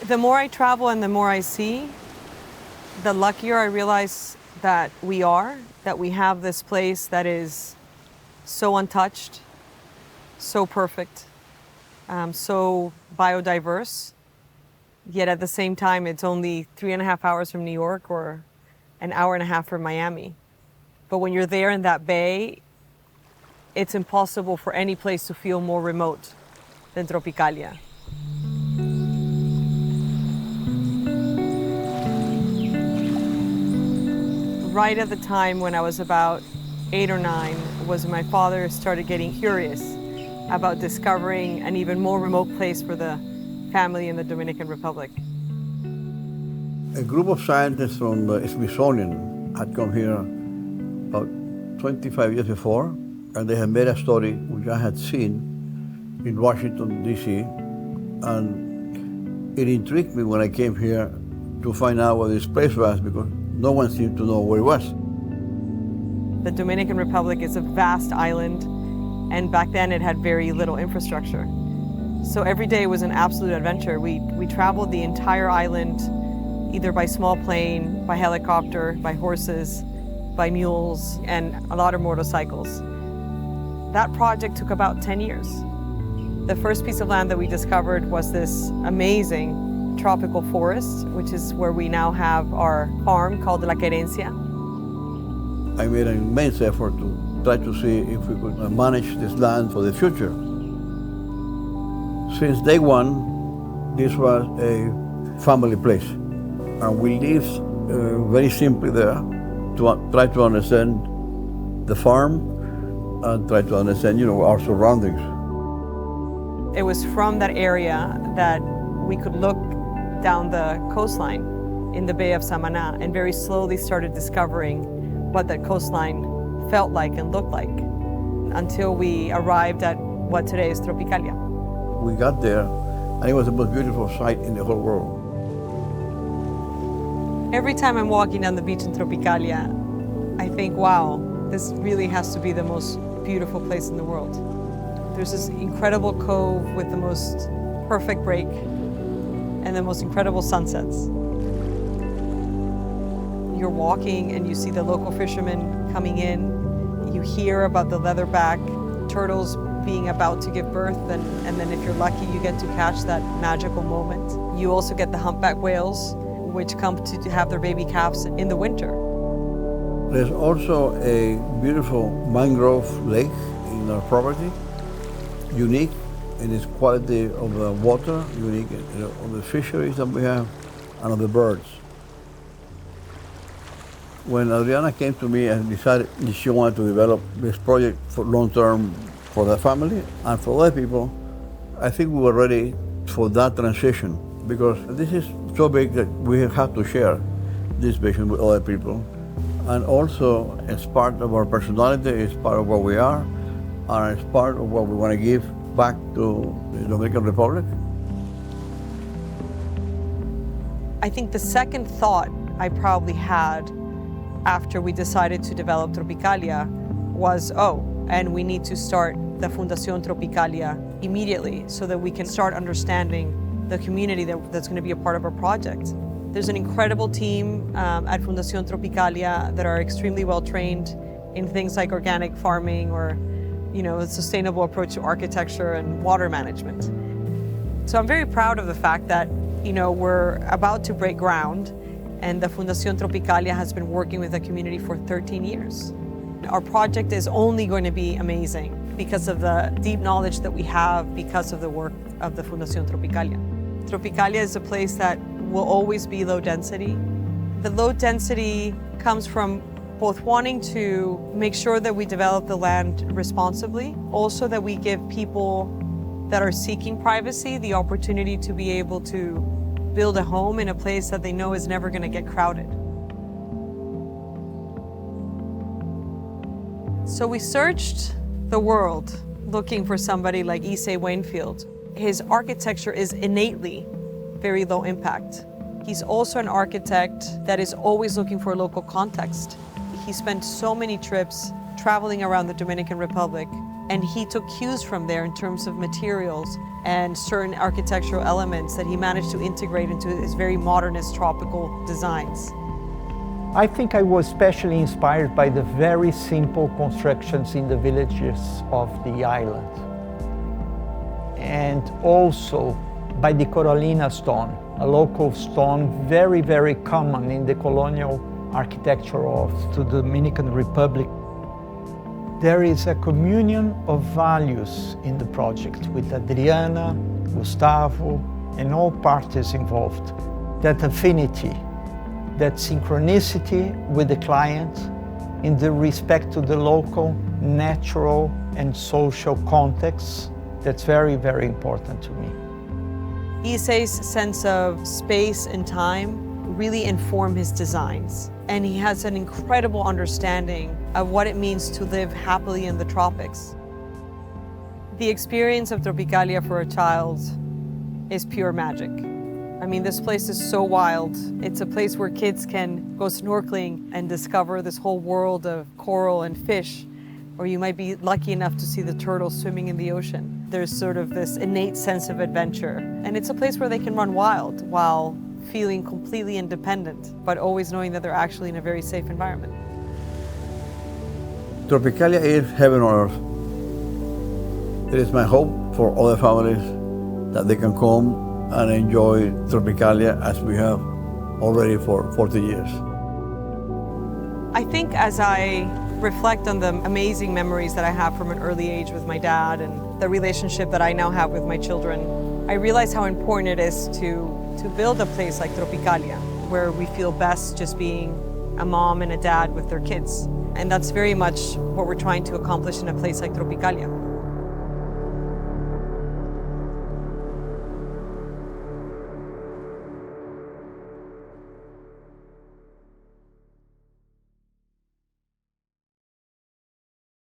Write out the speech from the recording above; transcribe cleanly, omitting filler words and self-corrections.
The more I travel and the more I see, the luckier I realize that we are, that we have this place that is so untouched, so perfect, so biodiverse, yet at the same time it's only 3.5 hours from New York or an hour and a half from Miami. But when you're there in that bay, it's impossible for any place to feel more remote than Tropicalia. Right at the time when I was about 8 or 9 was when my father started getting curious about discovering an even more remote place for the family in the Dominican Republic. A group of scientists from the Smithsonian had come here about 25 years before, and they had made a study which I had seen in Washington, D.C., and it intrigued me when I came here to find out what this place was, because no one seemed to know where it was. The Dominican Republic is a vast island, and back then it had very little infrastructure. So every day was an absolute adventure. We traveled the entire island, either by small plane, by helicopter, by horses, by mules, and a lot of motorcycles. That project took about 10 years. The first piece of land that we discovered was this amazing tropical forest, which is where we now have our farm called La Querencia. I made an immense effort to try to see if we could manage this land for the future. Since day one, this was a family place, and we lived very simply there to try to understand the farm and try to understand, our surroundings. It was from that area that we could look down the coastline in the Bay of Samaná and very slowly started discovering what that coastline felt like and looked like until we arrived at what today is Tropicalia. We got there, and it was the most beautiful sight in the whole world. Every time I'm walking down the beach in Tropicalia, I think, wow, this really has to be the most beautiful place in the world. There's this incredible cove with the most perfect break and the most incredible sunsets. You're walking and you see the local fishermen coming in. You hear about the leatherback turtles being about to give birth, and then if you're lucky, you get to catch that magical moment. You also get the humpback whales, which come to have their baby calves in the winter. There's also a beautiful mangrove lake in our property, unique in its quality of the water, unique of the fisheries that we have, and of the birds. When Adriana came to me and decided that she wanted to develop this project for long-term for the family and for other people, I think we were ready for that transition, because this is so big that we have to share this vision with other people. And also, it's part of our personality, it's part of what we are, and it's part of what we want to give back to the Dominican Republic. I think the second thought I probably had after we decided to develop Tropicalia was, and we need to start the Fundación Tropicalia immediately so that we can start understanding the community that's going to be a part of our project. There's an incredible team at Fundación Tropicalia that are extremely well trained in things like organic farming or a sustainable approach to architecture and water management. So I'm very proud of the fact that we're about to break ground, and the Fundación Tropicalia has been working with the community for 13 years. Our project is only going to be amazing because of the deep knowledge that we have because of the work of the Fundación Tropicalia. Tropicalia is a place that will always be low density. The low density comes from both wanting to make sure that we develop the land responsibly, also that we give people that are seeking privacy the opportunity to be able to build a home in a place that they know is never going to get crowded. So we searched the world looking for somebody like Issei Wainfield. His architecture is innately very low impact. He's also an architect that is always looking for local context. He spent so many trips traveling around the Dominican Republic, And he took cues from there in terms of materials and certain architectural elements that he managed to integrate into his very modernist tropical designs. I think I was especially inspired by the very simple constructions in the villages of the island. And also by the Corallina stone, a local stone very, very common in the colonial architecture of the Dominican Republic. There is a communion of values in the project with Adriana, Gustavo, and all parties involved. That affinity, that synchronicity with the client in the respect to the local, natural, and social contexts, that's very, very important to me. Issei's sense of space and time really inform his designs. And he has an incredible understanding of what it means to live happily in the tropics. The experience of Tropicalia for a child is pure magic. I mean, this place is so wild. It's a place where kids can go snorkeling and discover this whole world of coral and fish, or you might be lucky enough to see the turtles swimming in the ocean. There's sort of this innate sense of adventure. And it's a place where they can run wild while feeling completely independent, but always knowing that they're actually in a very safe environment. Tropicalia is heaven on earth. It is my hope for other families that they can come and enjoy Tropicalia as we have already for 40 years. I think as I reflect on the amazing memories that I have from an early age with my dad and the relationship that I now have with my children, I realize how important it is to build a place like Tropicalia, where we feel best just being a mom and a dad with their kids. And that's very much what we're trying to accomplish in a place like Tropicalia.